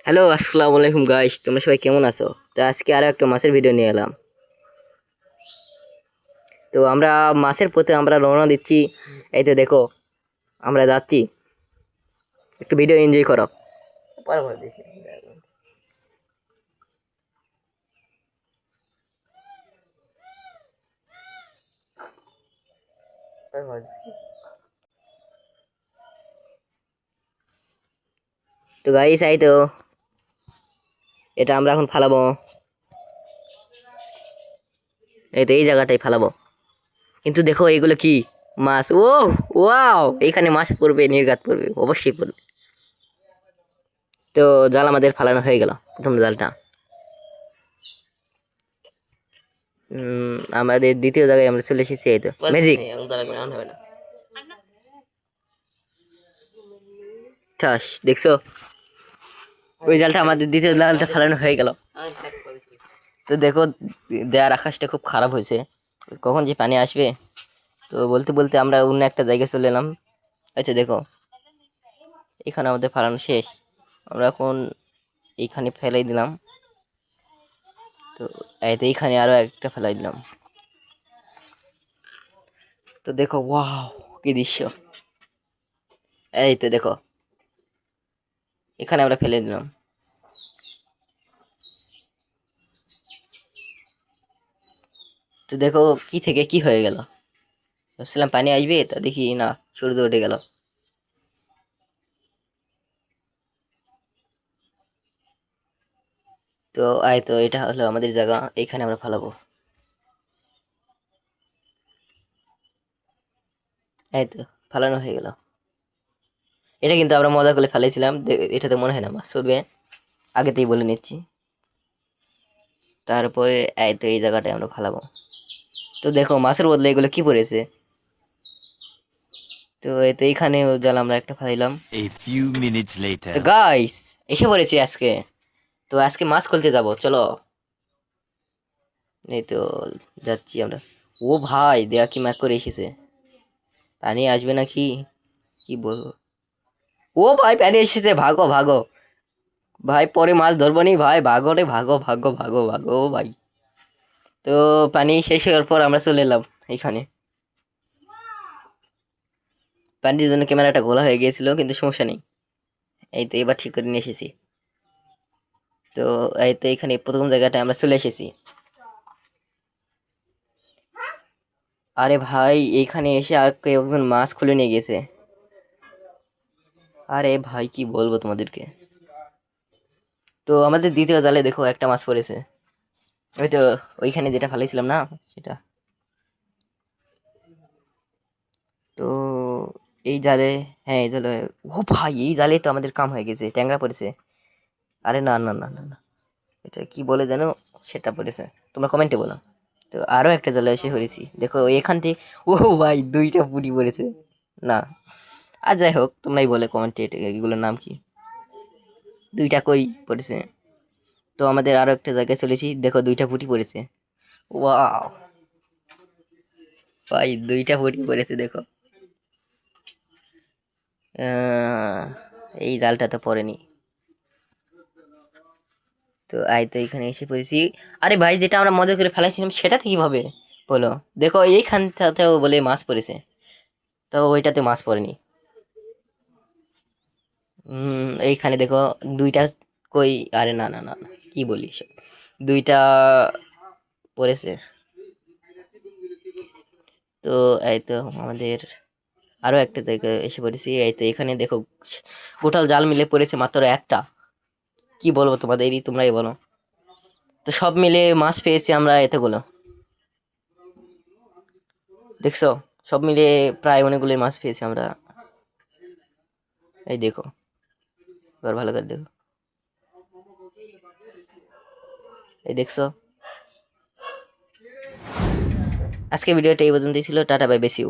Hello, আসসালামু আলাইকুম guys, তোমরা সবাই কেমন আছো? তো আজকে আরো একটা মাছের ভিডিও নিয়ে এলাম। তো আমরা মাছের পথে আমরা রওনা দিচ্ছি। এই তো দেখো, আমরা যাচ্ছি। একটু ভিডিও এনজয় করো। তো গাইস, এই তো এটা আমরা এখন ফালাবো। এই তো এই জায়গাটাই ফালাবো। কিন্তু দেখো এগুলো কি মাছ। ও ওয়াও, এইখানে মাছ পড়বে, নির্ঘাত পড়বে, অবশ্যই পড়বে। তো জাল আমাদের ফালানো হয়ে গেল, প্রথম জালটা। আমাদের দ্বিতীয় জায়গায় আমরা চলে এসেছি। এই তো ম্যাজিক ঠাস, দেখছো? ওই জালটা আমাদের দ্বিতীয় জালটা ফালানো হয়ে গেল। তো দেখো, দেয়ার আকাশটা খুব খারাপ হয়েছে, কখন যে পানি আসবে। তো বলতে বলতে আমরা অন্য একটা জায়গায় চলে এলাম। আচ্ছা দেখো, এখানে আমাদের ফালানো শেষ। আমরা এখন এইখানে ফেলাই দিলাম। তো এই তো এইখানে আরো একটা ফেলাই দিলাম। তো দেখো, ওয়াও, কি দৃশ্য! এই তো দেখো, এখানে আমরা ফেলে দিলাম। তো দেখো কি থেকে কি হয়ে গেল। ভাবছিলাম পানি আসবে, তা দেখি না, সূর্য উঠে গেল। তো তো এটা হলো আমাদের জায়গা, এখানে আমরা ফালাবো। এই তো ফালানো হয়ে গেল। এটা কিন্তু আমরা মজা করে ফেলেছিলাম, এটাতে মনে হয় না মাছ পড়বে, আগেতেই বলে নিচ্ছি। তারপরে এই তো এই জায়গাটায় আমরা ফালাবো। তো দেখো মাছের বদলে এগুলো কি পড়েছে। তো এই তো এইখানেও জাল আমরা একটা ফালাইলাম। A few minutes তো later. গাইস, এসে পড়েছি আজকে। তো আজকে মাছ খুলতে যাব, চলো। এই তো যাচ্ছি আমরা। ও ভাই, দেয়া কি ম্যাক করে এসেছে। পানি আসবে নাকি, কি বলবো। ও ভাই, পানি এসেছে, ভাগো ভাগো ভাই, পরে মাছ ধরবো নি ভাই, ভাগো রে, ভাগো ভাগো ভাগো ভাগো ভাই। তো পানি শেষ হওয়ার পর আমরা চলে এলাম এখানে। পানির জন্য ক্যামেরাটা ঘোলা হয়ে গিয়েছিল, কিন্তু সমস্যা নেই। এই তো এবার ঠিক করে নিয়ে এসেছি। তো এই তো এখানে প্রথম জায়গাটায় আমরা চলে এসেছি। আরে ভাই, এইখানে এসে আর কেউ একজন মাছ খুলে নিয়ে গেছে। আরে ভাই, কি বলবো তোমাদেরকে। তো আমাদের দ্বিতীয় জালে দেখো একটা মাছ পড়েছে। ওই তো ওইখানে যেটা ফালাইছিলাম না, সেটা। তো এই জালে, হ্যাঁ এই জালে। ও ভাই, এই জালে তো আমাদের কাম হয়ে গেছে, ট্যাংরা পড়েছে। আরে না না না না না, এটা কি বলে যেন, সেটা পড়েছে, তোমরা কমেন্টে বলো। তো আরো একটা জালে এসে হয়েছি, দেখো এখান থেকে। ও ভাই, দুইটা পুরি পড়েছে। না, আর যাই হোক, তোমরাই বলে কমেন্টে এগুলোর নাম কি। দুইটা কই পড়েছে। তো আমাদের আরো একটা জায়গায় চলেছি, দেখো দুইটা পুঁটি পড়েছে। ওয়াও ভাই, দুইটা পুঁটি পড়েছে দেখো। এই জালটা তো পড়েনি। তো তো এখানে এসে পড়েছি। আরে ভাই, যেটা আমরা মজা করে ফেলাইছিলাম সেটাতে কিভাবে বলো। দেখো এইখানটাতেও বলে মাছ পড়েছে, তো ওইটাতে মাছ পড়েনি। এইখানে দেখো দুইটা কই। আরে না না না না, কি বলি সব, দুইটা পড়েছে। তো এই তো আমাদের আরো একটা জায়গায় এসে পড়েছি। এই তো এখানে দেখো, টোটাল জাল মিলে পড়েছে মাত্র একটা। কি বলবো তোমাদেরই, তোমরাই বলো। তো সব মিলে মাছ পেয়েছি আমরা এতগুলো, দেখছো? সব মিলে প্রায় অনেকগুলো মাছ পেয়েছি আমরা। এই দেখো, এবার ভালো করে দেখো, এই দেখছো। আজকে ভিডিওটা এই পর্যন্তই ছিল, টাটা বাই, বেসিউ।